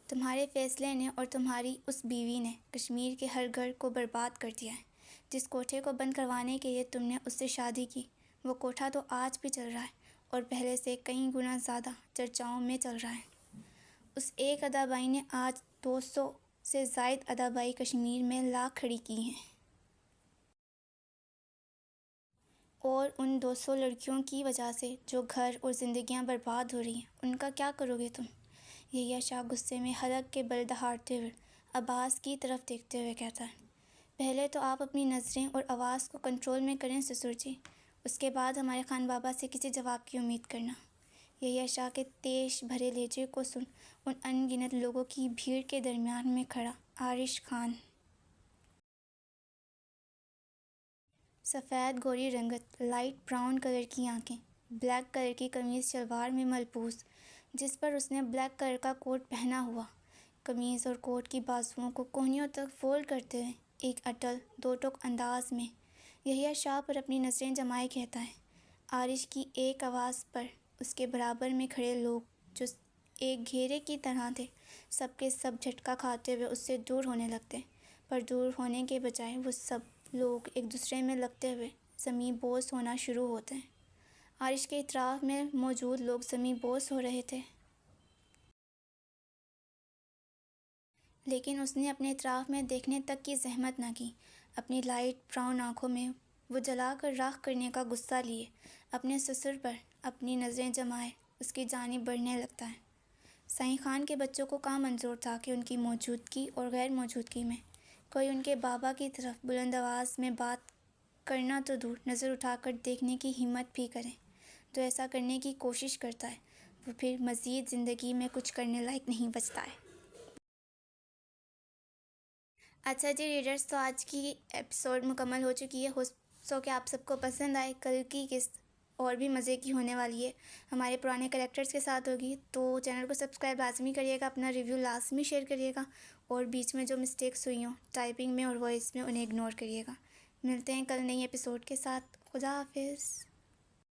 تمہارے فیصلے نے اور تمہاری اس بیوی نے کشمیر کے ہر گھر کو برباد کر دیا ہے۔ جس کوٹھے کو بند کروانے کے لیے تم نے اس سے شادی کی، وہ کوٹھا تو آج بھی چل رہا ہے، اور پہلے سے کئی گنا زیادہ چرچاؤں میں چل رہا ہے۔ اس ایک ادابائی نے آج 200 سے زائد ادابائی کشمیر میں لا کھڑی کی ہیں، اور ان 200 لڑکیوں کی وجہ سے جو گھر اور زندگیاں برباد ہو رہی ہیں، ان کا کیا کرو گے تم؟ یحییٰ شاہ غصے میں حلق کے بل دہاڑتے ہوئے عباس کی طرف دیکھتے ہوئے کہتا ہے۔ پہلے تو آپ اپنی نظریں اور آواز کو کنٹرول میں کریں سسر جی، اس کے بعد ہمارے خان بابا سے کسی جواب کی امید کرنا۔ یحییٰ شاہ کے تیش بھرے لہجے کو سن ان ان گنت لوگوں کی بھیڑ کے درمیان میں کھڑا عارش خان، سفید گوری رنگت، لائٹ براؤن کلر کی آنکھیں، بلیک کلر کی قمیض شلوار میں ملبوس، جس پر اس نے بلیک کلر کا کوٹ پہنا ہوا، قمیض اور کوٹ کی بازوؤں کو کوہنیوں تک فولڈ کرتے ہوئے ایک اٹل دو ٹوک انداز میں یحییٰ شاہ پر اپنی نظریں جمائے کہتا ہے۔ عارش کی ایک آواز پر اس کے برابر میں کھڑے لوگ جو ایک گھیرے کی طرح تھے، سب کے سب جھٹکا کھاتے ہوئے اس سے دور ہونے لگتے، پر دور ہونے کے بجائے وہ سب لوگ ایک دوسرے میں لگتے ہوئے زمیں بوس ہونا شروع ہوتے ہیں۔ عارش کے اطراف میں موجود لوگ زمیں بوس ہو رہے تھے، لیکن اس نے اپنے اطراف میں دیکھنے تک کی زحمت نہ کی۔ اپنی لائٹ براؤن آنکھوں میں وہ جلا کر راکھ کرنے کا غصہ لیے اپنے سسر پر اپنی نظریں جمائے اس کی جانب بڑھنے لگتا ہے۔ سائیں خان کے بچوں کو کہاں منظور تھا کہ ان کی موجودگی اور غیر موجودگی میں کوئی ان کے بابا کی طرف بلند آواز میں بات کرنا تو دور، نظر اٹھا کر دیکھنے کی ہمت بھی کرے۔ جو ایسا کرنے کی کوشش کرتا ہے وہ پھر مزید زندگی میں کچھ کرنے لائق نہیں بچتا ہے۔ اچھا جی ریڈرز، تو آج کی ایپیسوڈ مکمل ہو چکی ہے، ہو سو کہ آپ سب کو پسند آئے۔ کل کی قسط اور بھی مزے کی ہونے والی ہے، ہمارے پرانے کریکٹرز کے ساتھ ہوگی، تو چینل کو سبسکرائب لازمی کریے گا، اپنا ریویو لازمی شیئر کریے گا، اور بیچ میں جو مسٹیکس ہوئی ہوں ٹائپنگ میں اور وائس میں انہیں اگنور کریے گا۔ ملتے ہیں کل نئی ایپیسوڈ کے ساتھ۔ خدا حافظ۔